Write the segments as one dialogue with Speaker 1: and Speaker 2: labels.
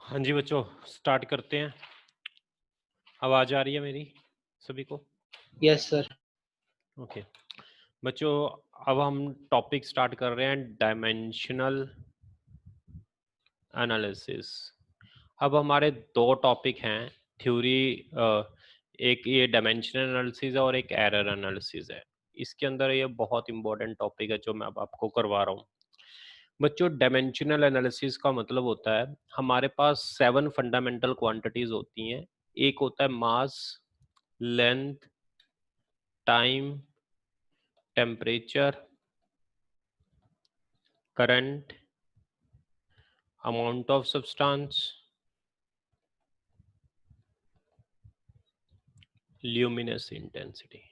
Speaker 1: हाँ जी बच्चों, स्टार्ट करते हैं। आवाज आ रही है मेरी सभी को?
Speaker 2: Yes sir.
Speaker 1: ओके बच्चों, अब हम टॉपिक स्टार्ट कर रहे हैं, डायमेंशनल एनालिसिस। अब हमारे दो टॉपिक हैं थ्योरी, एक ये डायमेंशनल एनालिसिस है और एक एरर एनालिसिस है। इसके अंदर ये बहुत इंपॉर्टेंट टॉपिक है जो मैं अब आपको करवा रहा हूँ। बच्चों, डायमेंशनल एनालिसिस का मतलब होता है हमारे पास 7 फंडामेंटल क्वांटिटीज होती हैं। एक होता है mass, length, time, temperature, current, amount of substance, luminous intensity.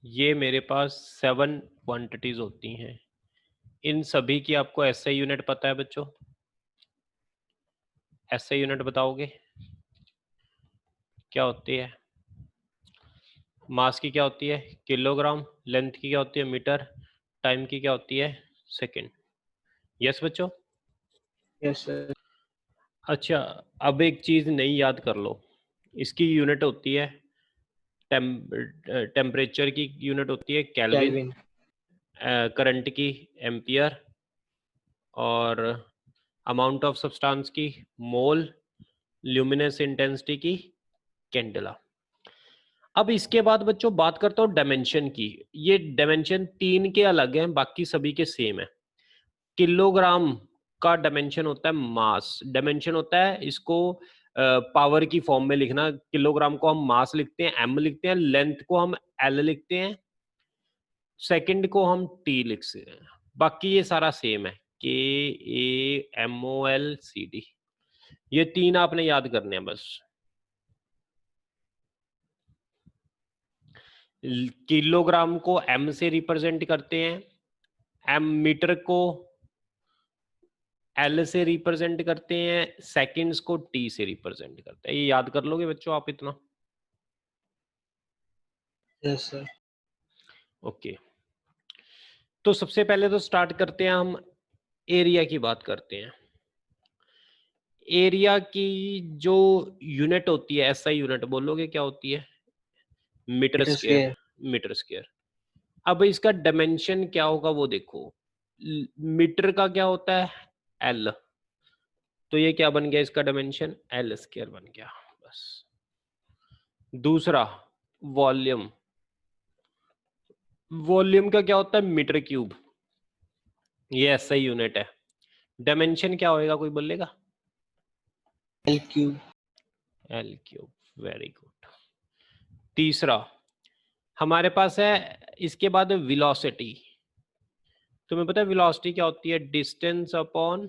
Speaker 1: ये मेरे पास 7 क्वांटिटीज होती हैं। इन सभी की आपको एसआई यूनिट पता है बच्चों? एसआई यूनिट बताओगे क्या होती है? मास की क्या होती है? किलोग्राम। लेंथ की क्या होती है? मीटर। टाइम की क्या होती है? सेकंड। यस बच्चों?
Speaker 2: Yes sir.
Speaker 1: अच्छा, अब एक चीज नई याद कर लो। इसकी यूनिट होती है टेम्परेचर की यूनिट होती है केल्विन,
Speaker 2: केल्विन।
Speaker 1: करंट की एम्पियर, और अमाउंट ऑफ सब्सटेंस की मोल, ल्यूमिनस इंटेंसिटी की कैंडेला। अब इसके बाद बच्चों बात करता हूँ डायमेंशन की। ये डायमेंशन 3 के अलग हैं, बाकी सभी के सेम है। किलोग्राम का डायमेंशन होता है मास डायमेंशन होता है, इसको पावर की फॉर्म में लिखना। किलोग्राम को हम मास लिखते हैं, एम लिखते हैं। लेंथ को हम एल लिखते हैं। सेकंड को हम टी लिखते हैं। बाकी ये सारा सेम है, K A M O L C D. ये 3 आपने याद करने हैं बस। किलोग्राम को एम से रिप्रेजेंट करते हैं, एम मीटर को एल से रिप्रेजेंट करते हैं, सेकंड्स को टी से रिप्रेजेंट करते हैं। ये याद कर लोगे बच्चों आप इतना?
Speaker 2: Yes sir.
Speaker 1: ओके, तो सबसे पहले तो स्टार्ट करते हैं हम एरिया की बात करते हैं। एरिया की जो यूनिट होती है, एसआई यूनिट बोलोगे क्या होती है? Metre square. Metre square. अब इसका डायमेंशन क्या होगा वो देखो। मीटर का क्या होता है? एल। तो ये क्या बन गया? इसका डायमेंशन एल स्क्वायर बन गया बस। दूसरा वॉल्यूम। वॉल्यूम का क्या होता है? Metre cube. ये एसआई यूनिट है। डायमेंशन क्या होएगा, कोई बोलेगा?
Speaker 2: L cube.
Speaker 1: L cube, very good. तीसरा हमारे पास है इसके बाद वेलोसिटी। तुम्हें पता है वेलोसिटी क्या होती है? Distance upon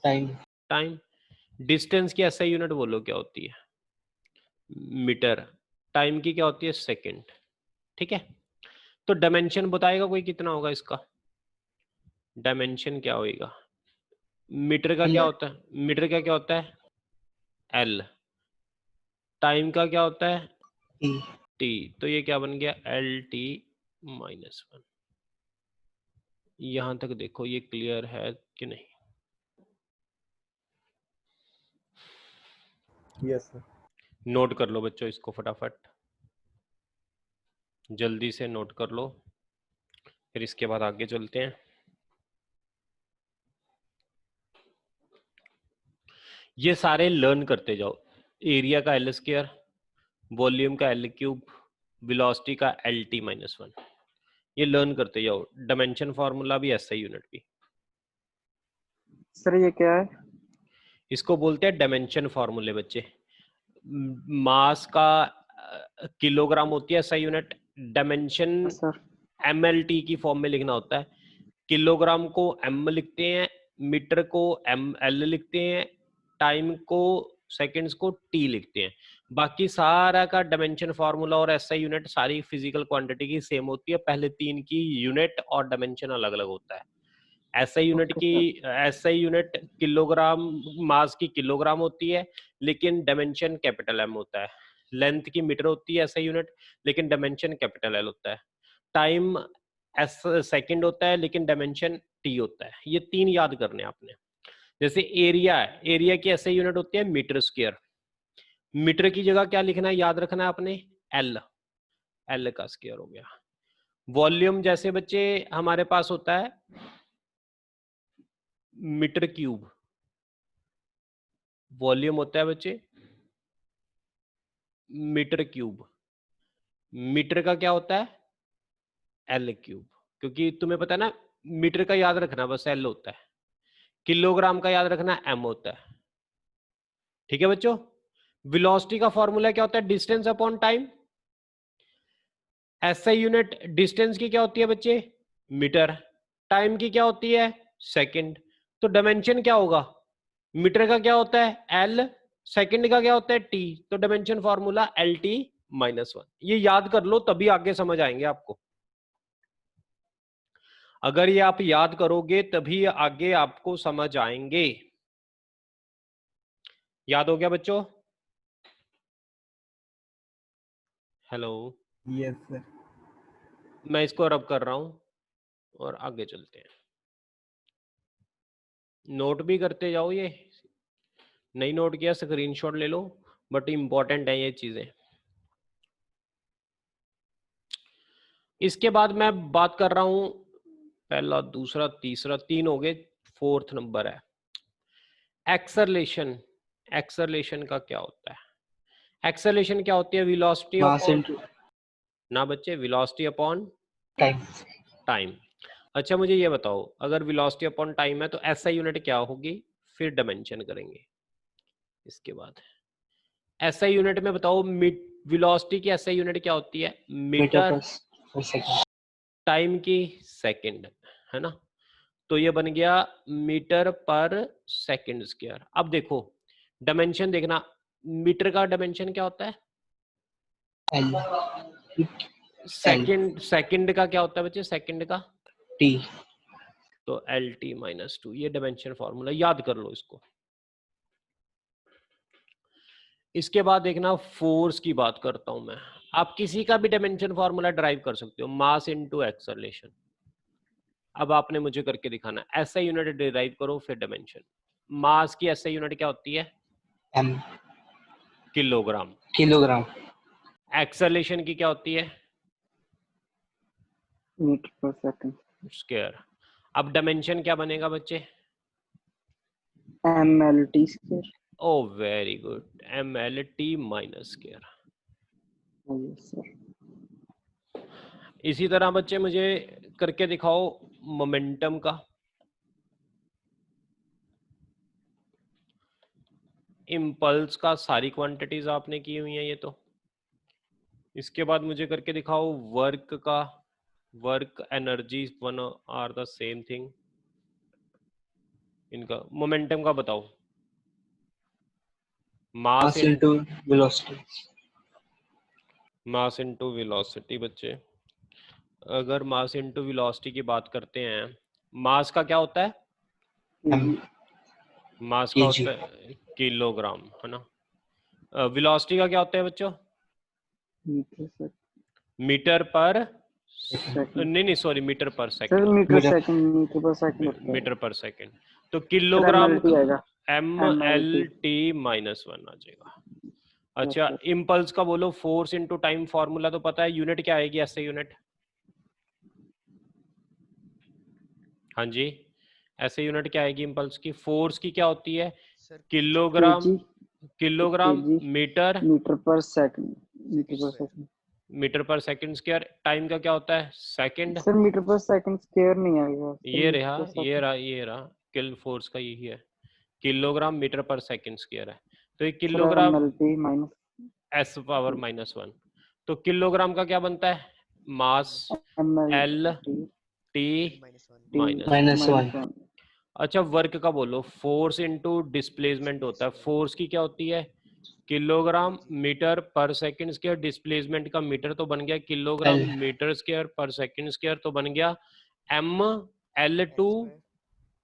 Speaker 2: time.
Speaker 1: Time. Distance की एसआई यूनिट बोलो क्या होती है? मीटर। टाइम की क्या होती है? सेकंड। ठीक है, तो डायमेंशन बताएगा कोई कितना होगा इसका? डायमेंशन क्या होएगा? मीटर का क्या होता है? मीटर का क्या होता है? एल। टाइम का क्या होता है?
Speaker 2: टी।
Speaker 1: टी। तो ये क्या बन गया? L T minus 1। यहां तक देखो, ये क्लियर है कि नहीं?
Speaker 3: Yes sir.
Speaker 1: नोट कर लो बच्चों इसको फटाफट, जल्दी से नोट कर लो, फिर इसके बाद आगे चलते हैं। ये सारे लर्न करते जाओ। एरिया का एल स्क्वायर, वॉल्यूम का L क्यूब, वेलोसिटी का LT माइनस 1। ये लर्न करते जाओ, डायमेंशन फॉर्मूला भी SI यूनिट भी।
Speaker 3: सर ये क्या है?
Speaker 1: इसको बोलते हैं डायमेंशन फॉर्मूले बच्चे। मास का किलोग्राम होती है SI unit, dimension
Speaker 3: sir
Speaker 1: MLT की फॉर्म में लिखना होता है। किलोग्राम को M लिखते हैं, मीटर को ML लिखते हैं, टाइम को सेकंड्स को T लिखते हैं। बाकी सारा का डायमेंशन फॉर्मूला और SI यूनिट सारी फिजिकल क्वांटिटी की सेम होती है, पहले तीन की यूनिट और डायमेंशन अलग अलग होता है। SI यूनिट की SI यूनिट किलोग्राम, मास की किलोग्राम होती है, लेकिन डायमेंशन कैपिटल M होता है। लेंथ की मीटर होती है SI यूनिट, लेकिन डायमेंशन कैपिटल L होता है। टाइम सेकंड होता है, लेकिन डायमेंशन T होता है। ये तीन याद करने आपने। जैसे एरिया है, एरिया की SI यूनिट होती है मीटर स्क्वायर। मीटर की जगह क्या लिखना है, याद रखना है आपने, L का स्क्वायर हो गया। वॉल्यूम जैसे बच्चे हमारे पास होता है मीटर क्यूब, वॉल्यूम होता है बच्चे मीटर क्यूब। मीटर का क्या होता है, L क्यूब, क्योंकि तुम्हें पता है ना, मीटर का याद रखना बस L होता है। किलोग्राम का याद रखना M होता है। ठीक है बच्चों। वेलोसिटी का फॉर्मूला क्या होता है, distance upon time. SI unit distance की क्या होती है बच्चे, मीटर। टाइम की क्या होती है, सेकंड। तो डायमेंशन क्या होगा, मीटर का क्या होता है L, सेकंड का क्या होता है T। तो डायमेंशन फॉर्मूला LT माइनस 1। ये याद कर लो, तभी आगे समझ आएंगे आपको। अगर ये आप याद करोगे तभी आगे आपको समझ आएंगे। याद हो गया बच्चों? Hello,
Speaker 2: yes sir.
Speaker 1: मैं इसको रब कर रहा हूं और आगे चलते हैं। नोट भी करते जाओ, ये नहीं नोट किया स्क्रीनशॉट ले लो, बट इंपॉर्टेंट है ये चीजें। इसके बाद मैं बात कर रहा हूं, पहला दूसरा तीसरा तीन हो गए, फोर्थ नंबर है एक्सेलरेशन। एक्सेलरेशन का क्या होता है, एक्सेलरेशन क्या होती है, वेलोसिटी
Speaker 2: मास
Speaker 1: अपॉन,
Speaker 2: इनटू
Speaker 1: ना बच्चे, वेलोसिटी अपॉन
Speaker 2: टाइम।
Speaker 1: टाइम। अच्छा मुझे ये बताओ, अगर वेलोसिटी अपॉन टाइम है तो SI यूनिट क्या होगी, फिर डायमेंशन करेंगे इसके बाद। SI यूनिट में बताओ, वेलोसिटी की SI यूनिट क्या होती है,
Speaker 2: metre
Speaker 1: metre,
Speaker 2: per second.
Speaker 1: Time की सेकंड, है ना। तो ये बन गया मीटर पर सेकंड स्क्वायर। अब देखो डायमेंशन देखना, मीटर का डायमेंशन क्या होता है,
Speaker 2: L
Speaker 1: सेकंड। सेकंड का क्या होता है बच्चे, सेकंड का
Speaker 2: T।
Speaker 1: तो LT माइनस 2। ये डायमेंशन फॉर्मूला याद कर लो इसको। इसके बाद देखना, फोर्स की बात करता हूं मैं। आप किसी का भी डायमेंशन फॉर्मूला ड्राइव कर सकते हो, मास इनटू एक्सेलरेशन। अब आपने मुझे करके दिखाना, SI यूनिट डिराइव करो फिर डायमेंशन। मास की SI यूनिट क्या होती है,
Speaker 2: M
Speaker 1: किलोग्राम।
Speaker 2: किलोग्राम।
Speaker 1: एक्सेलरेशन की क्या होती है,
Speaker 3: मीटर पर सेकंड।
Speaker 1: स्क्वायर। अब डायमेंशन क्या बनेगा बच्चे,
Speaker 3: MLT square.
Speaker 1: Oh very good, MLT minus square.
Speaker 3: Yes sir.
Speaker 1: इसी तरह बच्चे मुझे करके दिखाओ मोमेंटम का। इम्पल्स का सारी क्वांटिटीज आपने की हुई हैं ये तो। इसके बाद मुझे करके दिखाओ वर्क का। Work energy one are the same thing. इनका मोमेंटम का बताओ, mass
Speaker 2: mass into velocity.
Speaker 1: Mass into velocity बच्चे। अगर मास इनटू वेलोसिटी की बात करते हैं, मास का क्या होता है,
Speaker 2: M
Speaker 1: मास का
Speaker 2: kg।
Speaker 1: होता है किलोग्राम, है ना। वेलोसिटी का क्या होता है बच्चों,
Speaker 3: metre sir
Speaker 1: metre per
Speaker 3: second.
Speaker 1: नहीं sorry, metre per
Speaker 3: sir
Speaker 1: second.
Speaker 3: Metre
Speaker 2: metre
Speaker 3: second, metre per second होता है।
Speaker 1: Metre per second. तो
Speaker 3: सर
Speaker 1: किलोग्राम
Speaker 3: MLT आएगा।
Speaker 1: MLT माइनस 1 आ जाएगा।
Speaker 3: यस
Speaker 1: अच्छा
Speaker 3: सर।
Speaker 1: इम्पल्स का बोलो, फोर्स इनटू टाइम फॉर्मूला तो पता है, यूनिट क्या आएगी SI यूनिट, हाँ जी SI यूनिट क्या आएगी इम्पल्स की। फोर्स की क्या होती है,
Speaker 4: sir
Speaker 1: kilogram,
Speaker 3: kg.
Speaker 1: Kilogram
Speaker 3: kg
Speaker 1: metre
Speaker 3: metre per second. Metre per second.
Speaker 1: Metre per second square. Time का क्या होता है? Second.
Speaker 3: Sir metre per second square नहीं आएगा सर,
Speaker 1: ये
Speaker 3: मीटर
Speaker 1: रहा
Speaker 3: पर सेकंड।
Speaker 1: ये रहा किल फोर्स का यही है, kilogram metre per second square है। तो ये
Speaker 3: sir
Speaker 1: kilogram
Speaker 3: MLT minus
Speaker 1: S power -1। तो किलोग्राम का क्या बनता है? मास एल
Speaker 3: एमएलटी
Speaker 1: टी
Speaker 2: -1
Speaker 3: -1।
Speaker 1: अच्छा वर्क का बोलो। फोर्स इनटू डिस्प्लेसमेंट होता है। फोर्स की क्या होती है? Kilogram metre per second square. Displacement का मीटर तो बन गया kilogram
Speaker 2: L
Speaker 1: metre square per second square, तो बन गया M L two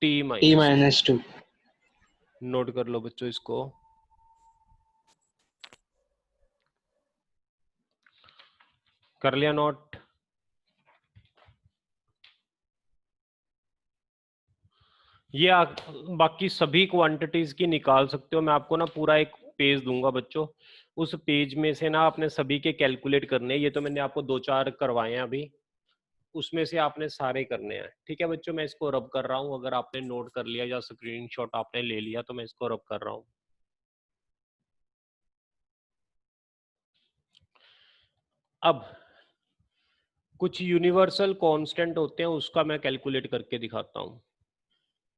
Speaker 1: T
Speaker 2: T
Speaker 1: minus
Speaker 2: 2
Speaker 1: note कर लो बच्चों इसको। कर लिया नोट? ये बाकी सभी क्वांटिटीज की निकाल सकते हो। मैं आपको ना पूरा एक पेज दूंगा बच्चों, उस पेज में से ना आपने सभी के कैलकुलेट करने हैं। ये तो मैंने आपको 2-4 करवाए हैं अभी, उसमें से आपने सारे करने हैं। ठीक है बच्चों, मैं इसको रब कर रहा हूँ। अगर आपने नोट कर लिया या स्क्रीनशॉट आपने ले लिया तो मैं इसको रब कर रहा हूँ। अब कुछ यूनिवर्सल कांस्टेंट होते हैं, उसका मैं कैलकुलेट करके दिखाता हूँ।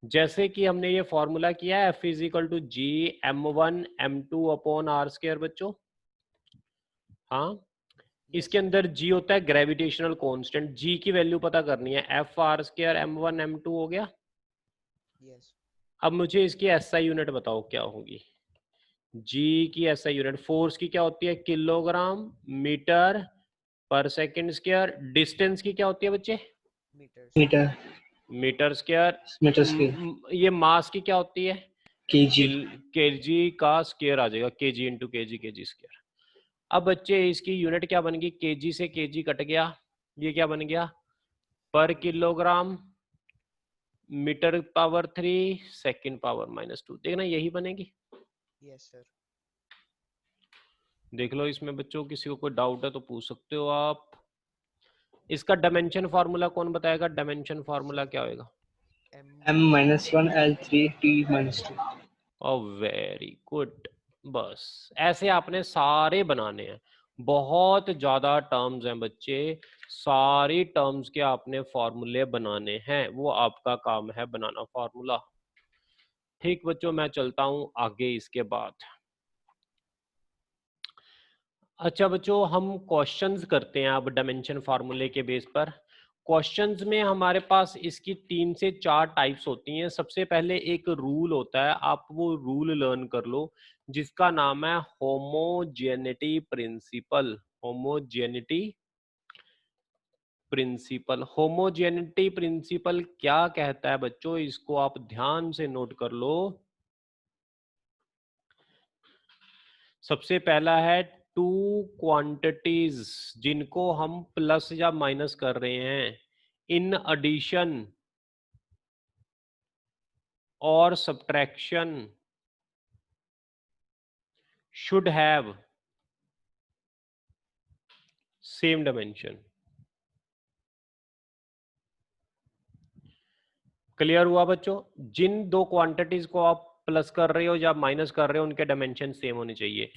Speaker 1: जैसे कि हमने ये फॉर्मूला किया है F = G m1 m2 upon R square बच्चों। हाँ, इसके अंदर G होता है ग्रेविटेशनल कांस्टेंट। G की वैल्यू पता करनी है, FR² m1 m2 हो गया। अब मुझे इसकी SI यूनिट बताओ क्या होगी। G की SI यूनिट फोर्स की क्या होती है? Kilogram metre per second square. Distance की क्या होती है बच्चे?
Speaker 2: Metre
Speaker 1: metre square. ये मास की क्या होती है?
Speaker 2: kg
Speaker 1: केजी का स्क्वायर आ जाएगा, KG into KG KG square. अब बच्चे इसकी यूनिट क्या बन गई? केजी से केजी कट गया, ये क्या बन गया? Per kilogram metre power 3 second power -2। देखना यही बनेगी।
Speaker 4: Yes sir.
Speaker 1: देख लो इसमें बच्चों, किसी को कोई डाउट है तो पूछ सकते हो आप। इसका डायमेंशन फार्मूला कौन बताएगा? डायमेंशन फार्मूला क्या होगा?
Speaker 2: m-1 L3 T -2।
Speaker 1: Oh very good. बस ऐसे आपने सारे बनाने हैं। बहुत ज्यादा टर्म्स हैं बच्चे, सारी टर्म्स के आपने फॉर्मूले बनाने हैं, वो आपका काम है बनाना फॉर्मूला। ठीक बच्चों, मैं चलता हूं आगे इसके बाद। अच्छा बच्चों, हम क्वेश्चंस करते हैं अब डायमेंशन फार्मूले के बेस पर। क्वेश्चंस में हमारे पास इसकी 3 से 4 टाइप्स होती हैं। सबसे पहले एक रूल होता है, आप वो रूल लर्न कर लो, जिसका नाम है homogeneity principle. Homogeneity principle. Homogeneity principle क्या कहता है बच्चों? इसको आप ध्यान से नोट कर लो। सबसे पहला है टू क्वांटिटीज जिनको हम प्लस या माइनस कर रहे हैं, इन एडिशन और subtraction should have same dimension. Clear हुआ बच्चों? जिन दो क्वांटिटीज को आप प्लस कर रहे हो या माइनस कर रहे हो, उनके डायमेंशन सेम होने चाहिए।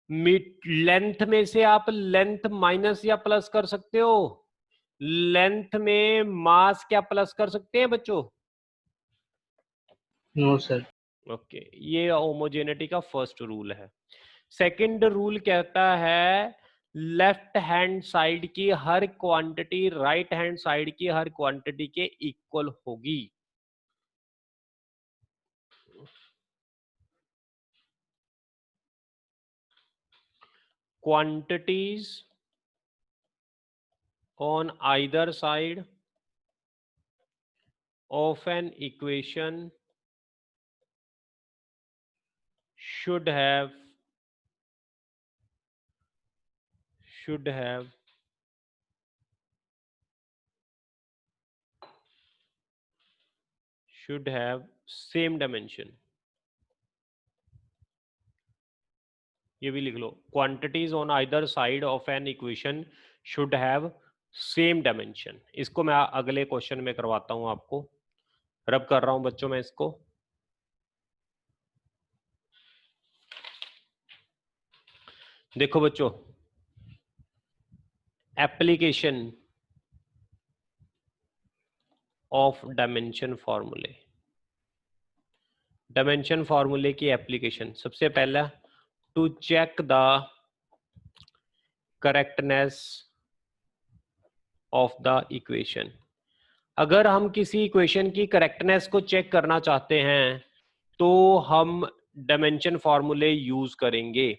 Speaker 1: लेंथ में से आप लेंथ माइनस या प्लस कर सकते हो। लेंथ में मास क्या प्लस कर सकते हैं बच्चों?
Speaker 2: No sir.
Speaker 1: ओके, ये होमोजेनिटी का फर्स्ट रूल है। सेकंड रूल कहता है लेफ्ट हैंड साइड की हर क्वांटिटी राइट हैंड साइड की हर क्वांटिटी के इक्वल होगी। Quantities on either side of an equation should have same dimension। ये भी लिख लो, quantities on either side of an equation should have same dimension. इसको मैं अगले क्वेश्चन में करवाता हूं आपको। रब कर रहा हूं बच्चों मैं इसको। देखो बच्चों, एप्लीकेशन ऑफ डायमेंशन फॉर्मूले। डायमेंशन फॉर्मूले की एप्लीकेशन, सबसे पहला to check the correctness of the equation. अगर हम किसी इक्वेशन की करेक्टनेस को चेक करना चाहते हैं तो हम डायमेंशन फॉर्मूले यूज करेंगे।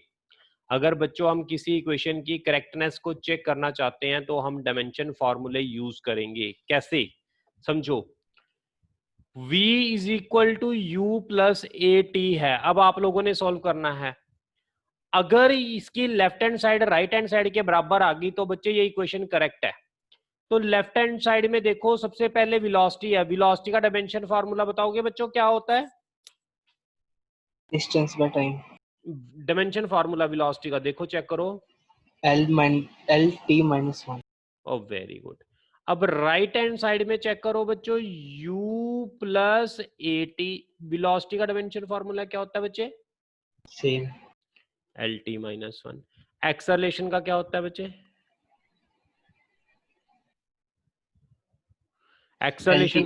Speaker 1: अगर बच्चों हम किसी इक्वेशन की करेक्टनेस को चेक करना चाहते हैं तो हम डायमेंशन फॉर्मूले यूज करेंगे। कैसे, समझो। v is equal to u plus a t है। अब आप लोगों ने सॉल्व करना है। अगर इसकी left hand side right hand side के बराबर आ गई तो बच्चे ये इक्वेशन करेक्ट है। तो लेफ्ट हैंड साइड में देखो, सबसे पहले वेलोसिटी है। वेलोसिटी का डायमेंशन फार्मूला बताओगे बच्चों क्या होता है?
Speaker 2: Distance by time.
Speaker 1: Dimension formula velocity का देखो, चेक करो।
Speaker 2: L T minus 1।
Speaker 1: ओ वेरी गुड। अब राइट हैंड साइड में चेक करो बच्चों, u plus a T. Velocity का डायमेंशन फार्मूला क्या होता है बच्चे?
Speaker 2: Same.
Speaker 1: L T minus 1। Acceleration का क्या होता है बच्चे? Acceleration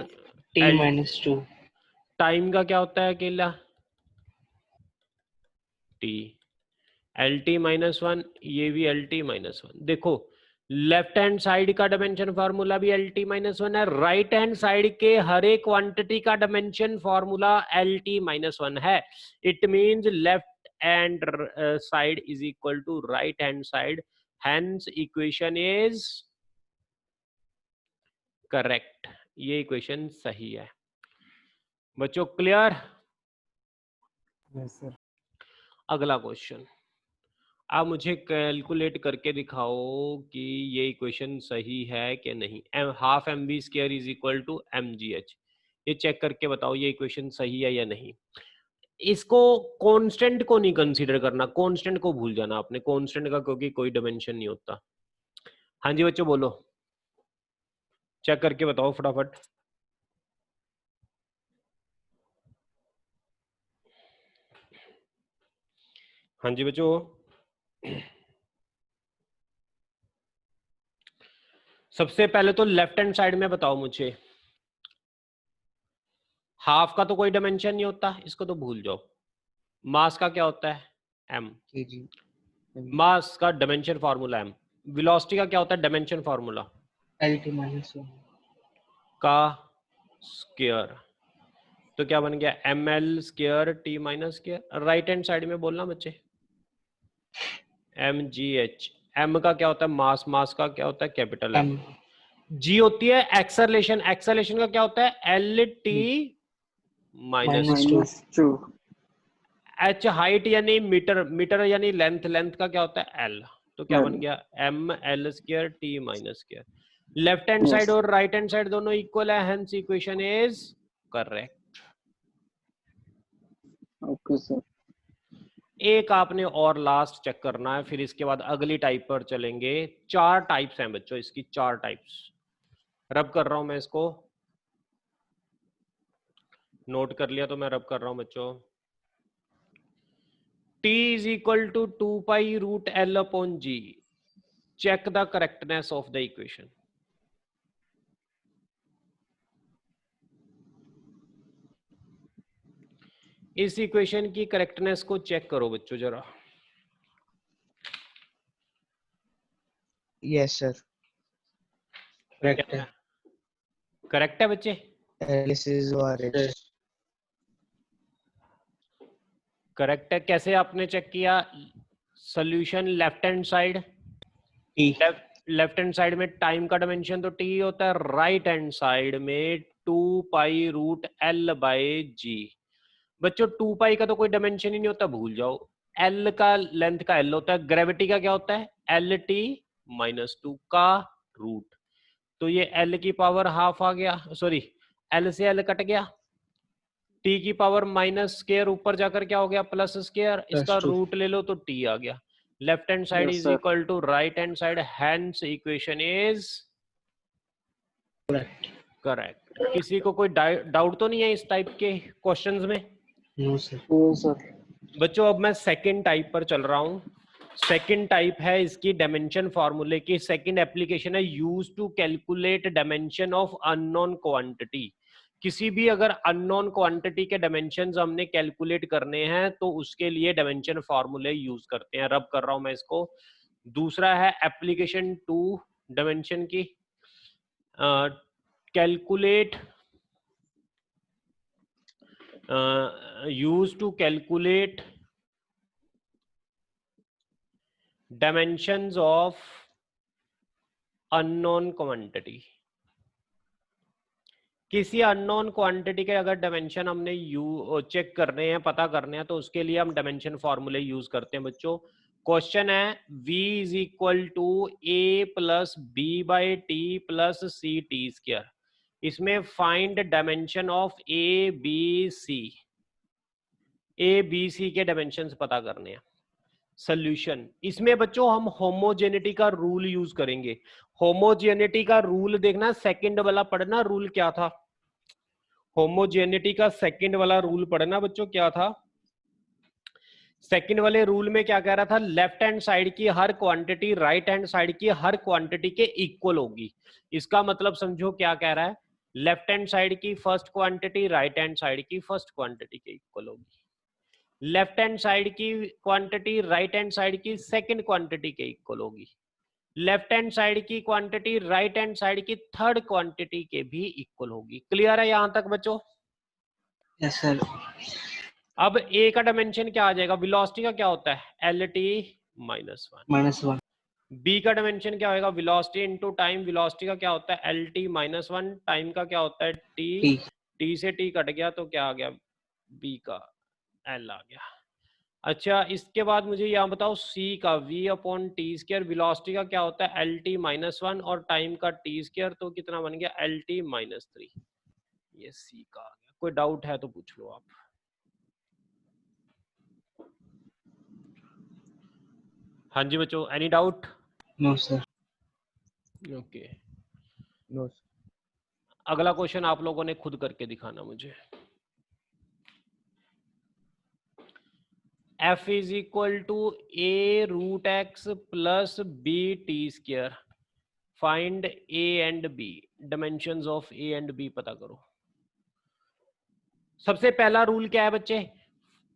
Speaker 2: T minus 2।
Speaker 1: टाइम का क्या होता है अकेला? टी। एल टी माइनस 1, ये भी एल टी माइनस 1। देखो लेफ्ट हैंड साइड का डायमेंशन फार्मूला भी एल टी माइनस 1 है, राइट हैंड साइड के हर एक क्वांटिटी का dimension formula L T minus 1 है। It means left hand side is equal to right hand side, hence equation is correct. ये equation सही है बच्चों, क्लियर?
Speaker 3: Yes sir.
Speaker 1: अगला क्वेश्चन, आप मुझे कैलकुलेट करके दिखाओ कि ये इक्वेशन सही है कि नहीं। Half M V square is equal to M G H. ये चेक करके बताओ ये इक्वेशन सही है या नहीं। इसको कांस्टेंट को नहीं कंसीडर करना, कांस्टेंट को भूल जाना आपने, कांस्टेंट का क्योंकि कोई डायमेंशन नहीं होता। हाँ जी बच्चों बोलो, चेक करके बताओ फटाफट। हाँ जी बच्चों, सबसे पहले तो लेफ्ट हैंड साइड में बताओ मुझे। हाफ का तो कोई डायमेंशन नहीं होता, इसको तो भूल जाओ। मास का क्या होता है? m।
Speaker 2: केजी।
Speaker 1: मास का डायमेंशन फार्मूला m। वेलोसिटी का क्या होता है dimension formula?
Speaker 2: L T minus 1
Speaker 1: का स्क्वायर। तो क्या बन गया? M L square T minus square. Right hand side में बोलना बच्चे, एम जी एच। एम का क्या होता है? मास। मास का क्या होता है? Capital M. जी होती है एक्सेलरेशन। एक्सेलरेशन का क्या होता है? L T minus
Speaker 3: minus 2।
Speaker 1: H height यानी मीटर, मीटर यानी लेंथ, लेंथ का क्या होता है? एल। तो क्या बन गया? M L square T minus square. Left hand side और राइट हैंड साइड दोनों इक्वल है, hence equation is correct.
Speaker 3: Okay sir.
Speaker 1: एक आपने और लास्ट चेक करना है, फिर इसके बाद अगली टाइप पर चलेंगे। 4 टाइप्स हैं बच्चों इसकी, 4 टाइप्स। रब कर रहा हूं मैं इसको, नोट कर लिया तो मैं रब कर रहा हूं बच्चों। t is equal to 2 pi root L upon G. Check the correctness of the equation. इस इक्वेशन की करेक्टनेस को चेक करो बच्चों जरा।
Speaker 2: यस सर, करेक्ट है।
Speaker 1: करेक्ट है बच्चे?
Speaker 2: Alice is RH.
Speaker 1: करेक्ट है। कैसे आपने चेक किया? Solution left hand side,
Speaker 2: T.
Speaker 1: Left hand side में टाइम का डायमेंशन तो t होता है, राइट हैंड साइड में 2 पाई रूट l बाय जी। बच्चों 2 पाई का तो कोई डायमेंशन ही नहीं होता, भूल जाओ। l का लेंथ का l होता है। ग्रेविटी का क्या होता है? एल टी माइनस 2 का रूट। तो ये l की पावर हाफ आ गया, सॉरी l से l कट गया, t की पावर माइनस स्क्वायर ऊपर जाकर क्या हो गया? Plus square. इसका
Speaker 2: two।
Speaker 1: रूट ले लो तो t आ गया। Left hand side
Speaker 3: Yes,
Speaker 1: is
Speaker 3: sir.
Speaker 1: Equal to right hand side, hence equation is
Speaker 2: correct.
Speaker 1: Correct. किसी को कोई डाउट तो नहीं है इस टाइप के क्वेश्चंस में?
Speaker 2: No sir.
Speaker 3: Yes sir.
Speaker 1: बच्चों अब मैं सेकंड टाइप पर चल रहा हूं। सेकंड टाइप है इसकी डायमेंशन फॉर्मूले की, सेकंड एप्लीकेशन है use to calculate dimension of unknown quantity. किसी भी अगर अननोन क्वांटिटी के डायमेंशंस हमने कैलकुलेट करने हैं तो उसके लिए डायमेंशन फॉर्मूले यूज करते हैं। रब कर रहा हूं मैं इसको। दूसरा है एप्लीकेशन टू डायमेंशन की, calculate use to calculate dimensions of unknown quantity। किसी अननोन क्वांटिटी के अगर डायमेंशन हमने चेक करने हैं, पता करने हैं, तो उसके लिए हम डायमेंशन फॉर्मूले यूज करते हैं बच्चों। क्वेश्चन है v is equal to a plus B by T plus C T square. इसमें find dimension of A B C के डायमेंशंस पता करने हैं। सोल्यूशन, इसमें बच्चों हम होमोजेनिटी का रूल यूज करेंगे। होमोजेनिटी का रूल देखना, सेकंड वाला पढ़ना रूल क्या था। होमोजेनिटी का सेकंड वाला रूल पढ़ना बच्चों क्या था। सेकंड वाले रूल में क्या कह रहा था, लेफ्ट हैंड साइड की हर क्वांटिटी राइट हैंड साइड की हर क्वांटिटी के इक्वल होगी। इसका मतलब समझो क्या कह रहा है, लेफ्ट हैंड साइड की first quantity right hand side की फर्स्ट क्वांटिटी के इक्वल होगी, लेफ्ट हैंड साइड की क्वांटिटी राइट हैंड साइड की सेकंड क्वांटिटी के इक्वल होगी, लेफ्ट हैंड साइड की क्वांटिटी राइट हैंड साइड की थर्ड क्वांटिटी के भी इक्वल होगी। क्लियर है यहां तक बच्चों?
Speaker 2: Yes sir.
Speaker 1: अब ए का डायमेंशन क्या आ जाएगा, वेलोसिटी का क्या होता है एल टी -1।
Speaker 2: -1।
Speaker 1: बी का डायमेंशन क्या होगा, वेलोसिटी इनटू टाइम। वेलोसिटी का क्या होता है एल टी -1। टाइम का क्या होता है टी।
Speaker 2: टी।
Speaker 1: टी से टी कट गया तो क्या आ गया, बी का एल आ गया। अच्छा, इसके बाद मुझे यहाँ बताओ सी का v upon T square. Velocity का क्या होता है एल टी -1 और टाइम का टी स्क्वायर, तो कितना बन गया एल टी -3। ये सी का आ गया। कोई डाउट है तो पूछ लो आप। हाँ जी बच्चों, any doubt?
Speaker 2: No sir.
Speaker 1: Okay,
Speaker 3: no sir.
Speaker 1: अगला क्वेश्चन आप लोगों ने खुद करके दिखाना मुझे। f is equal to a root X plus B T square. Find a and b, dimensions of a and b पता करो। सबसे पहला रूल क्या है बच्चे,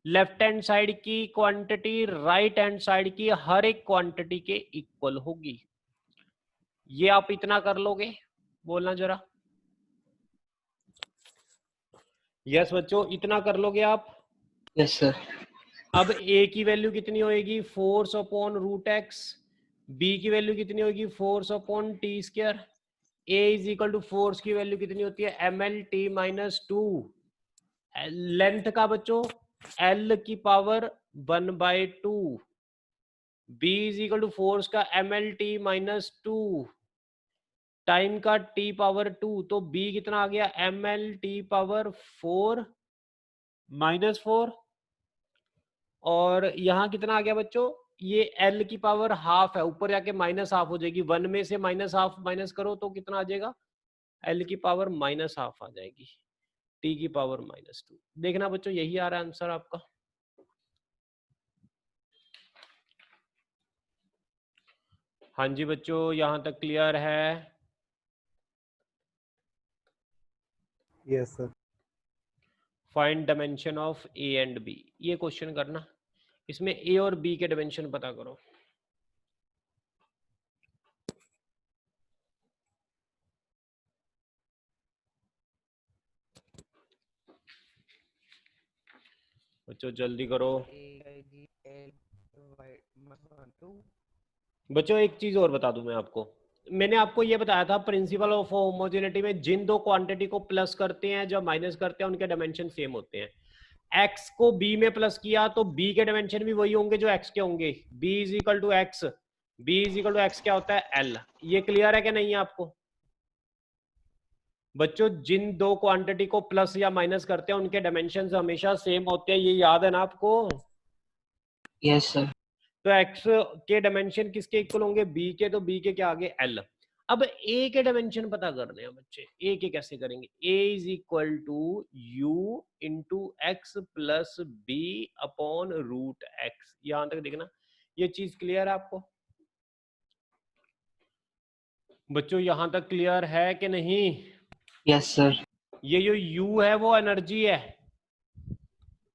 Speaker 1: लेफ्ट हैंड साइड की क्वांटिटी राइट हैंड साइड की हर एक क्वांटिटी के इक्वल होगी। ये आप इतना कर लोगे, बोलना जरा। यस बच्चों, इतना कर लोगे आप?
Speaker 2: Yes sir.
Speaker 1: अब a की वैल्यू कितनी होएगी, force upon root X. b की वैल्यू कितनी होगी, force upon T square. a is equal to force की वैल्यू कितनी होती है एम एल टी -2। लेंथ का बच्चों l की power 1/2। b is equal to force का एम एल टी -2, टाइम का t पावर 2, तो b कितना आ गया एम एल टी पावर 4 -4। और यहाँ कितना आ गया बच्चों, ये l की पावर हाफ है, ऊपर जाके माइनस हाफ हो जाएगी। 1 में से माइनस हाफ माइनस करो तो कितना आ जाएगा, l की पावर -हाफ आ जाएगी, t की पावर -2। देखना बच्चों, यही आ रहा है आंसर आपका। हाँ जी बच्चों, यहाँ तक क्लियर है?
Speaker 3: Yes sir.
Speaker 1: Find dimension of A and B, ये क्वेश्चन करना। इसमें ए और बी के डायमेंशन पता करो। बच्चों जल्दी करो। बच्चों एक चीज और बता दूं मैं आपको, मैंने आपको ये बताया था प्रिंसिपल ऑफ होमोजेनिटी में जिन दो क्वांटिटी को प्लस करते हैं जब माइनस करते हैं उनके डायमेंशन सेम होते हैं। x को b में प्लस किया तो b के डायमेंशन भी वही होंगे जो x के होंगे। b is equal to X, b is equal to X क्या होता है l। ये क्लियर है कि नहीं आपको बच्चों? जिन दो क्वांटिटी को प्लस या माइनस करते हैं उनके डायमेंशन हमेशा सेम होते हैं, ये याद है ना आपको?
Speaker 2: Yes sir.
Speaker 1: तो x के डायमेंशन किसके इक्वल होंगे, b के, तो b के क्या आगे l। अब a के डायमेंशन पता करने हैं बच्चे। a के कैसे करेंगे, a is equal to u into X plus B upon root X. यहां तक देखना, ये चीज क्लियर है आपको बच्चों? यहां तक क्लियर है कि नहीं?
Speaker 2: Yes sir.
Speaker 1: ये जो U है वो एनर्जी है।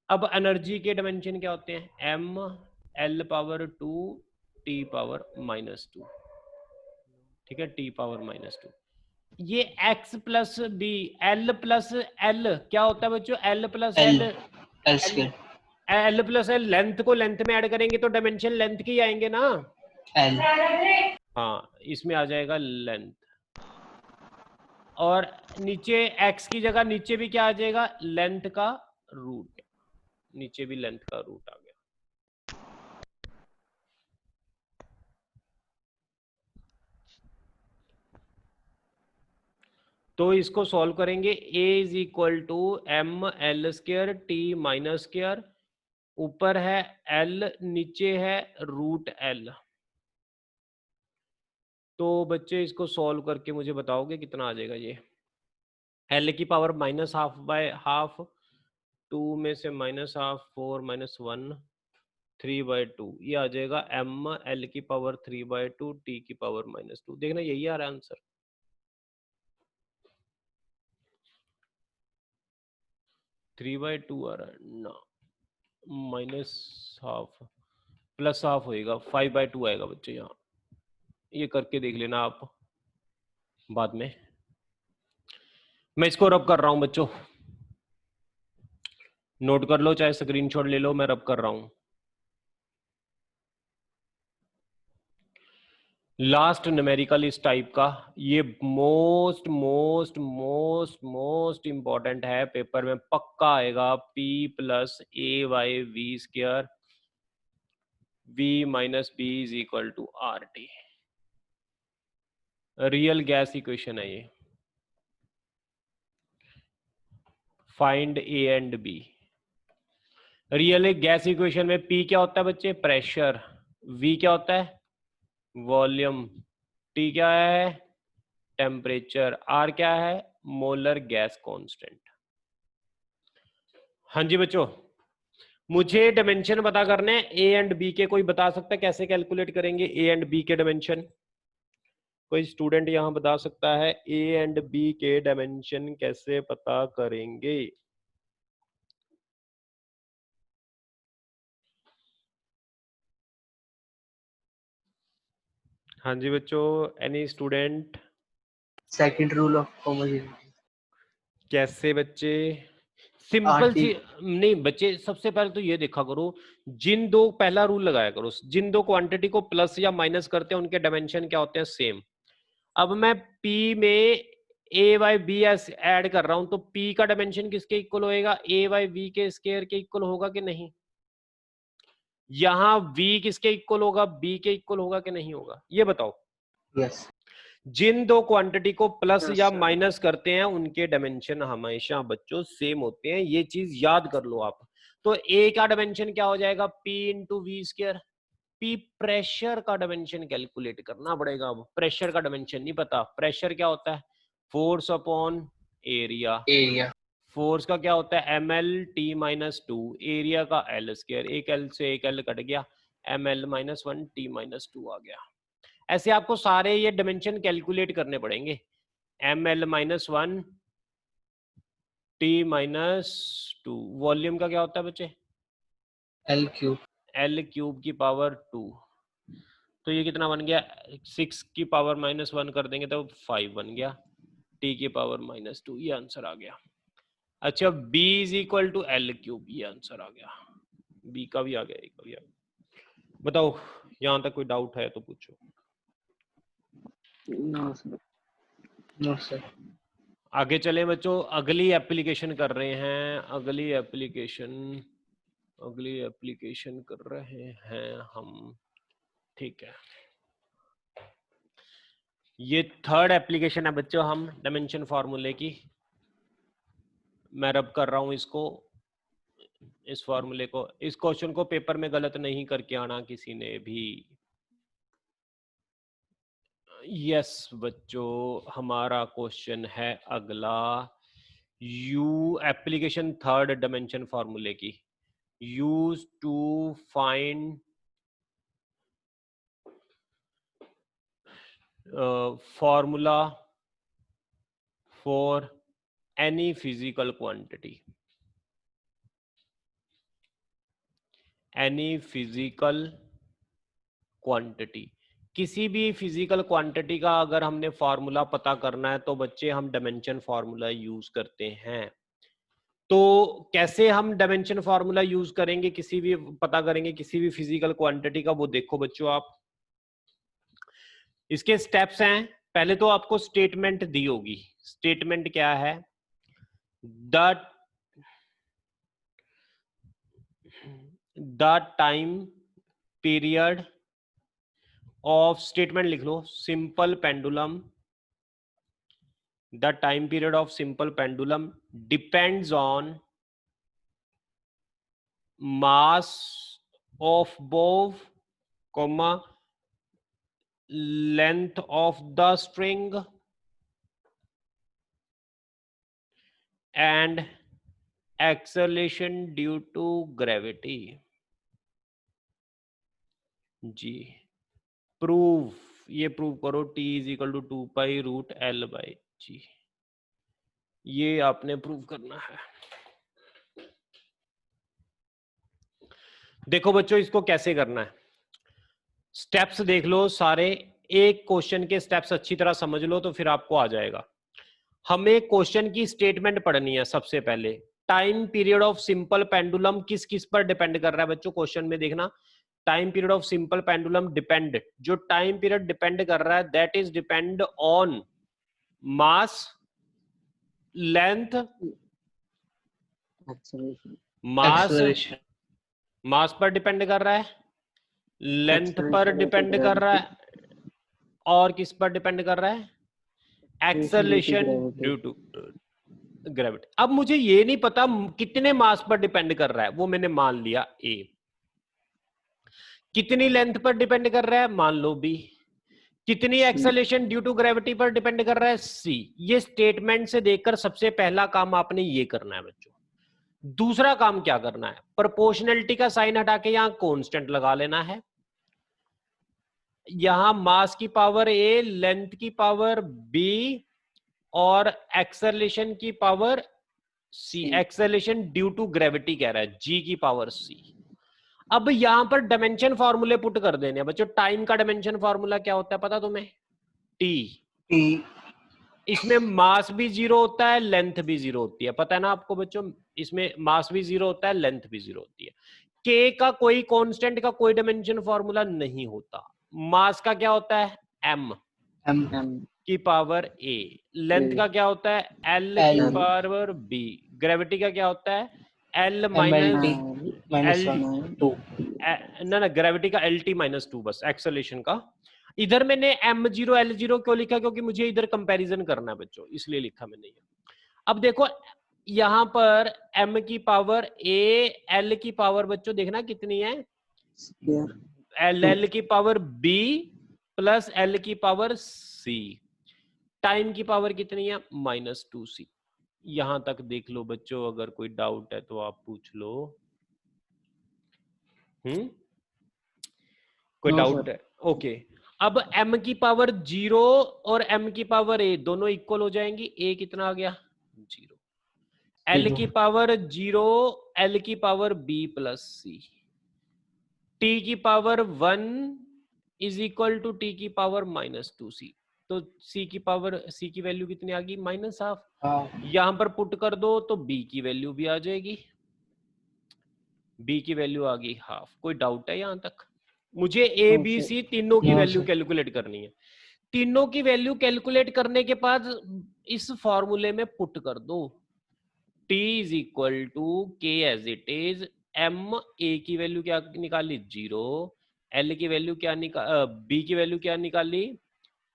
Speaker 1: अब एनर्जी के डायमेंशन क्या होते हैं? m l power 2 t power -2, ठीक है, t पावर -2। ये x plus B, l plus l क्या होता है बच्चों? l plus
Speaker 2: L
Speaker 1: l,
Speaker 2: L square
Speaker 1: l plus l, length को लेंथ में ऐड करेंगे तो डायमेंशन लेंथ के ही आएंगे ना।
Speaker 2: एल।
Speaker 1: हाँ, इसमें आ जाएगा लेंथ, और नीचे x की जगह नीचे भी क्या आ जाएगा? लेंथ का रूट, नीचे भी लेंथ का रूट आ गया। तो इसको सॉल्व करेंगे। a is equal to M L square T minus square, ऊपर है l, नीचे है रूट l। तो बच्चे इसको सॉल्व करके मुझे बताओगे कितना आ जाएगा? ये l की पावर -हाफ बाय हाफ, 2 में से -हाफ, 4 -1, 3/2, ये आ जाएगा m l की पावर 3/2 t की पावर -2। देखना यही आ रहा है आंसर। 3/2 आ रहा है ना, -हाफ प्लस हाफ होएगा, 5/2 आएगा बच्चे यहाँ। ये करके देख लेना आप बाद में। मैं इसको रब कर रहा हूं बच्चों, नोट कर लो, चाहे स्क्रीनशॉट ले लो, मैं रब कर रहा हूं। लास्ट न्यूमेरिकल इस टाइप का, ये most most most most important है, पेपर में पक्का आएगा। p plus a by V square v minus B is equal to R T. Real gas equation है ये। Find A and B. Real gas equation में P क्या होता है बच्चे? प्रेशर। V क्या होता है? वॉल्यूम। T क्या है? टेम्परेचर। R क्या है? Molar gas constant. हाँ जी बच्चों, मुझे डायमेंशन पता करने हैं A एंड B के। कोई बता सकता है कैसे कैलकुलेट करेंगे A एंड B के डायमेंशन? कोई स्टूडेंट यहां बता सकता है A एंड B के डायमेंशन कैसे पता करेंगे? हाँ जी बच्चों, any student?
Speaker 2: Second rule of homogeneity.
Speaker 1: कैसे बच्चे? Simple
Speaker 2: RT।
Speaker 1: सी। नहीं बच्चे, सबसे पहले तो ये देखा करो, जिन दो, पहला रूल लगाया करो, जिन दो क्वांटिटी को प्लस या माइनस करते हैं उनके डायमेंशन क्या होते हैं? सेम। अब मैं P में a बाई बी ऐड कर रहा हूं, तो P का डायमेंशन किसके इक्वल होएगा? a बाई बी के स्क्वायर के इक्वल होगा कि नहीं? यहां V किसके इक्वल होगा? B के इक्वल होगा कि नहीं होगा? ये बताओ।
Speaker 2: यस।
Speaker 1: जिन दो क्वांटिटी को प्लस
Speaker 2: Yes,
Speaker 1: या
Speaker 2: sir.
Speaker 1: माइनस करते हैं उनके डायमेंशन हमेशा बच्चों सेम होते हैं, ये चीज याद कर लो आप। तो A का डायमेंशन क्या हो जाएगा? P into V square. P pressure का डायमेंशन कैलकुलेट करना पड़ेगा। अब प्रेशर का डायमेंशन नहीं पता। प्रेशर क्या होता है? Force upon area.
Speaker 2: Area.
Speaker 1: Force का क्या होता है? ml/t-2। एरिया का l स्क्वायर, एक l से एक l कट गया, ml-1 t-2 आ गया। ऐसे आपको सारे ये डायमेंशन कैलकुलेट करने पड़ेंगे। ml-1 t-2। वॉल्यूम का क्या होता है बच्चे?
Speaker 2: L cube.
Speaker 1: l क्यूब की पावर 2। तो ये कितना बन गया? 6 की पावर -1 कर देंगे तो 5 बन गया, t की पावर -2। ये आंसर आ गया। अच्छा, b is equal to l cube, ये आंसर आ गया। b का भी आ गया, a का भी आ गया। बताओ, यहां तक कोई डाउट है तो पूछो।
Speaker 2: No sir. No sir.
Speaker 1: आगे चले बच्चों, अगली एप्लीकेशन कर रहे हैं। अगली एप्लीकेशन कर रहे हैं हम, ठीक है। ये थर्ड एप्लीकेशन है बच्चों, हम डायमेंशन फार्मूले की। मैं रब कर रहा हूं इसको, इस फार्मूले को। इस क्वेश्चन को पेपर में गलत नहीं करके आना किसी ने भी। यस बच्चों, हमारा क्वेश्चन है अगला, यू एप्लीकेशन थर्ड डायमेंशन फार्मूले की। Use to find formula for any physical quantity, any physical quantity, किसी भी फिजिकल क्वांटिटी का अगर हमने फॉर्मूला पता करना है तो बच्चे हम डायमेंशन फॉर्मूला यूज करते हैं। तो कैसे हम डायमेंशन फॉर्मूला यूज करेंगे, किसी भी पता करेंगे किसी भी फिजिकल क्वांटिटी का, वो देखो बच्चों आप, इसके स्टेप्स हैं। पहले तो आपको स्टेटमेंट दी होगी। स्टेटमेंट क्या है? The time period of, statement लिख लो, simple pendulum, the time period of simple pendulum depends on mass of bow, comma, length of the string and acceleration due to gravity। जी प्रूव, ये prove करो, t is equal to 2 pi root L by G, ये आपने prove करना है। देखो बच्चों इसको कैसे करना है, स्टेप्स देख लो सारे, एक क्वेश्चन के स्टेप्स अच्छी तरह समझ लो तो फिर आपको आ जाएगा। हमें क्वेश्चन की स्टेटमेंट पढ़नी है सबसे पहले। Time period of simple pendulum किस किस पर डिपेंड कर रहा है बच्चों, क्वेश्चन में देखना, time period of simple pendulum depend, जो टाइम पीरियड डिपेंड कर रहा है that is depend on mass, length,
Speaker 2: Acceleration.
Speaker 1: मास पर डिपेंड कर रहा है, लेंथ पर डिपेंड कर रहा है, और किस पर डिपेंड कर रहा है? Acceleration due to gravity. अब मुझे ये नहीं पता कितने मास पर डिपेंड कर रहा है, वो मैंने मान लिया ए। कितनी लेंथ पर डिपेंड कर रहा है, मान लो बी। कितनी एक्सेलरेशन ड्यू टू ग्रेविटी पर डिपेंड कर रहा है, सी। ये स्टेटमेंट से देखकर सबसे पहला काम आपने ये करना है बच्चों। दूसरा काम क्या करना है, प्रोपोर्शनलिटी का साइन हटा के यहां कांस्टेंट लगा लेना है। यहां मास की पावर ए, लेंथ की पावर बी और एक्सेलरेशन की power C. Acceleration due to gravity कह रहा है, जी की पावर सी। अब यहां पर डायमेंशन फॉर्मूले पुट कर देने हैं बच्चों। टाइम का डायमेंशन फॉर्मूला क्या होता है पता तुम्हें? टी। इसमें मास भी जीरो होता है, लेंथ भी जीरो होती है, पता है ना आपको बच्चों? इसमें मास भी जीरो होता है, लेंथ भी जीरो होती है। के का कोई कांस्टेंट का कोई डायमेंशन फॉर्मूला नहीं होता। मास का क्या होता है? एम की पावर ए। लेंथ का क्या होता है? एल की पावर बी। ग्रेविटी का क्या होता है? एल माइनस ना ग्रेविटी का एल टी माइनस 2 बस, एक्सेलरेशन का। इधर मैंने m0 l0 क्यों लिखा? क्योंकि मुझे इधर कंपैरिजन करना है बच्चों, इसलिए लिखा मैंने ये। अब देखो यहां पर m की पावर a, l की पावर बच्चों देखना कितनी है, l की पावर b प्लस l की पावर c। टाइम की पावर कितनी है? -2c। यहां तक देख लो बच्चों, अगर कोई डाउट है तो आप पूछ लो। कोई डाउट है? ओके। अब m की पावर 0 और m की पावर a दोनों इक्वल हो जाएंगी। a कितना आ गया? 0। l की पावर 0, l की power b plus c। t की power 1 is equal to t की पावर -2c। तो c की पावर, c की वैल्यू कितनी आ गई? -12। यहां पर पुट कर दो तो b की वैल्यू भी आ जाएगी, b की वैल्यू आ गई हाफ। कोई डाउट है यहां तक? मुझे ए बी सी तीनों की वैल्यू कैलकुलेट करनी है। तीनों की वैल्यू कैलकुलेट करने के बाद इस फॉर्मूले में पुट कर दो। T is equal to K as it is, m a की वैल्यू क्या निकाली? 0। l की वैल्यू क्या निकाल, b की वैल्यू क्या निकाली?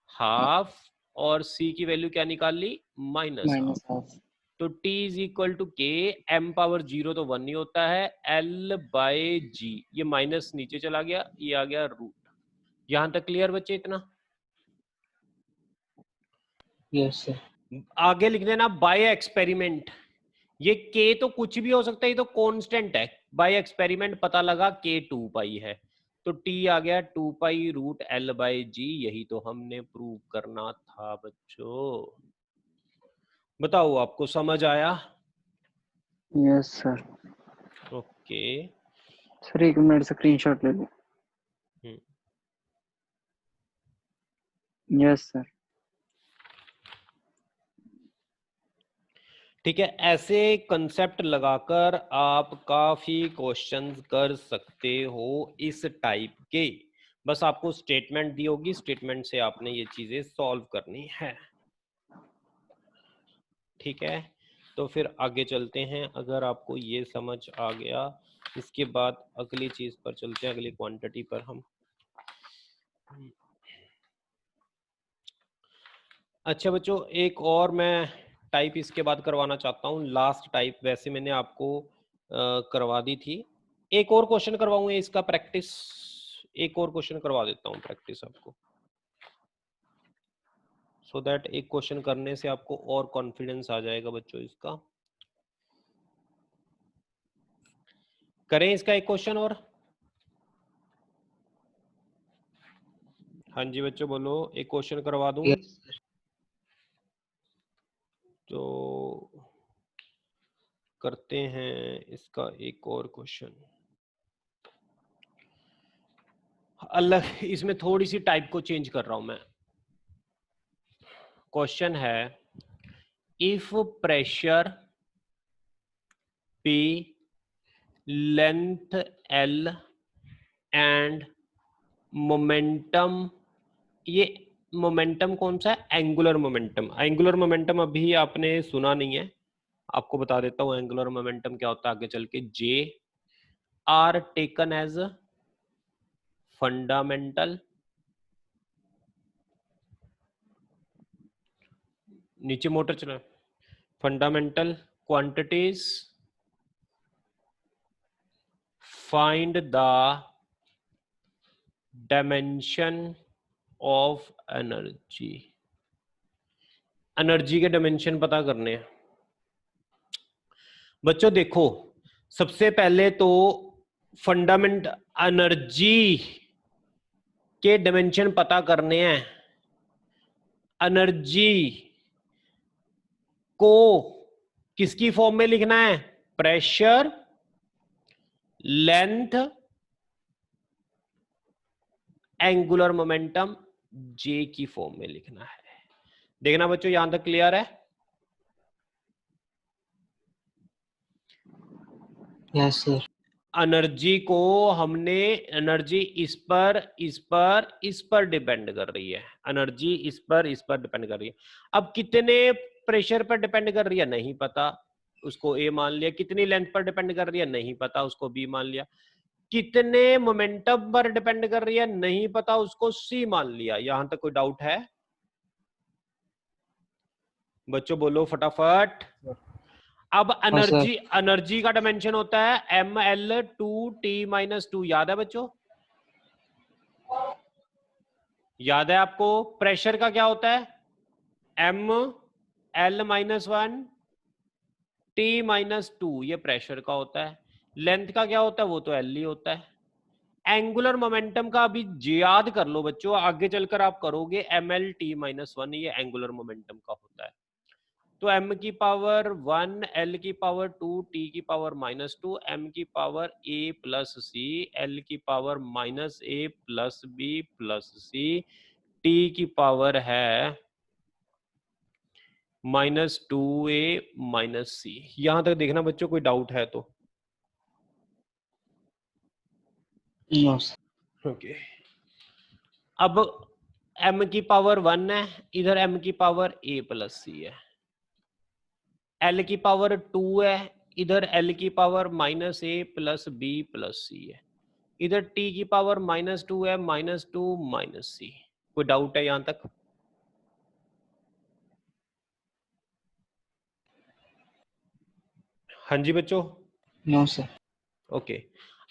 Speaker 1: हाफ। और c की वैल्यू क्या निकाली? -हाफ। तो t इज इक्वल टू के, m पावर 0 तो 1 ही होता है, l बाय g। ये माइनस नीचे चला गया, ये आ गया रूट। यहां तक क्लियर बच्चे? इतना
Speaker 2: यस सर।
Speaker 1: आगे लिख देना बाय एक्सपेरिमेंट। ये k तो कुछ भी हो सकता है, ये तो कांस्टेंट है। बाय एक्सपेरिमेंट पता लगा k 2 पाई है। तो t आ गया 2 पाई रूट l बाई जी, यही तो हमने प्रूव करना था बच्चों। बताओ आपको समझ आया?
Speaker 2: Yes sir.
Speaker 1: ओके।
Speaker 2: सर एक मिनट स्क्रीनशॉट ले लो। Yes sir.
Speaker 1: ठीक है, ऐसे कंसेप्ट लगाकर आप काफी क्वेश्चंस कर सकते हो इस टाइप के। बस आपको स्टेटमेंट दी होगी, स्टेटमेंट से आपने ये चीजें सॉल्व करनी है। ठीक है, तो फिर आगे चलते हैं। अगर आपको ये समझ आ गया, इसके बाद अगली चीज पर चलते हैं, अगली क्वांटिटी पर हम। अच्छा बच्चों, एक और मैं टाइप इसके बाद करवाना चाहता हूँ, लास्ट टाइप। वैसे मैंने आपको करवा दी थी, एक और क्वेश्चन करवाऊंगा इसका प्रैक्टिस। एक और क्वेश्चन करवा देता हूँ प्रैक्टिस आपको, सो दैट एक क्वेश्चन करने से आपको और कॉन्फिडेंस आ जाएगा बच्चों इसका। करें इसका एक क्वेश्चन और? हाँ जी बच्चों बोलो, एक क्वेश्चन करवा दूं?
Speaker 2: Yes sir.
Speaker 1: तो करते हैं इसका एक और क्वेश्चन अलग, इसमें थोड़ी सी टाइप को चेंज कर रहा हूं मैं। क्वेश्चन है, if pressure P, length L and momentum, ये मोमेंटम कौन सा है? Angular momentum. एंगुलर मोमेंटम अभी आपने सुना नहीं है, आपको बता देता हूं एंगुलर मोमेंटम क्या होता है आगे चल के। J are taken as fundamental, नीचे मोटर चला, fundamental quantities, find the dimension of energy. Energy के डायमेंशन पता करने हैं बच्चों। देखो, सबसे पहले तो फंडामेंट एनर्जी के डायमेंशन पता करने हैं। एनर्जी को किसकी फॉर्म में लिखना है? प्रेशर, लेंथ, एंगुलर मोमेंटम, जे की फॉर्म में लिखना है। देखना बच्चों, यहां तक क्लियर है?
Speaker 2: Yes sir.
Speaker 1: एनर्जी को हमने, एनर्जी इस पर डिपेंड कर रही है। एनर्जी इस पर डिपेंड कर रही है। अब कितने प्रेशर पर डिपेंड कर रही है नहीं पता, उसको ए मान लिया। कितनी लेंथ पर डिपेंड कर रही है नहीं पता, उसको बी मान लिया। कितने मोमेंटम पर डिपेंड कर रही है नहीं पता, उसको सी मान लिया। यहां तक कोई डाउट है बच्चों? बोलो फटाफट। अब
Speaker 2: हाँ सर।
Speaker 1: एनर्जी का डायमेंशन होता है ml2t-2, याद है बच्चों? याद है आपको? प्रेशर का क्या होता है? ml-1 t-2, ये प्रेशर का होता है। लेंथ का क्या होता है? वो तो एल ही होता है। एंगुलर मोमेंटम का अभी याद कर लो बच्चों, आगे चलकर आप करोगे। ml-t-1 ये एंगुलर मोमेंटम का होता है। तो m की पावर 1, l की पावर 2, t की पावर -2, m की power a plus C, l की power -a plus b plus C, t की पावर है -2a माइनस सी। यहां तक देखना बच्चों, कोई डाउट है तो?
Speaker 2: No sir.
Speaker 1: ओके। अब m की पावर 1 है, इधर m की पावर a प्लस सी है। L की पावर 2 है, इधर L की power -a plus b plus C है। इधर t की पावर -2 है, -2 माइनस सी। कोई डाउट है यहां तक? हाँ जी बच्चों।
Speaker 2: No sir.
Speaker 1: ओके।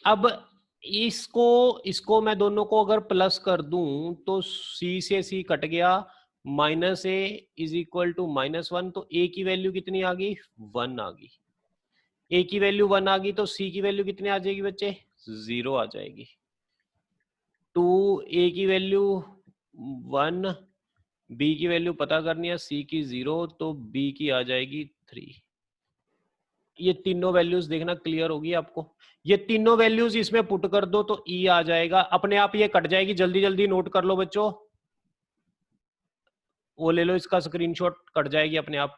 Speaker 1: अब इसको मैं दोनों को अगर प्लस कर दूं तो c से c कट गया, -a इज इक्वल टू -1, तो a की वैल्यू कितनी आ गई? 1 आ गई। a की वैल्यू 1 आ गई तो c की वैल्यू कितनी आ जाएगी बच्चे? 0 आ जाएगी। 2, ए की वैल्यू 1, बी की वैल्यू पता करनी है, सी की 0, तो बी की आ जाएगी 3। ये तीनों वैल्यूज देखना क्लियर होगी आपको। ये तीनों वैल्यूज इसमें पुट कर दो तो ई आ जाएगा, अपने आप ये कट जाएगी। जल्दी जल्दी नोट कर लो बच्चों, वो ले लो इसका स्क्रीनशॉट, कट जाएगी अपने आप।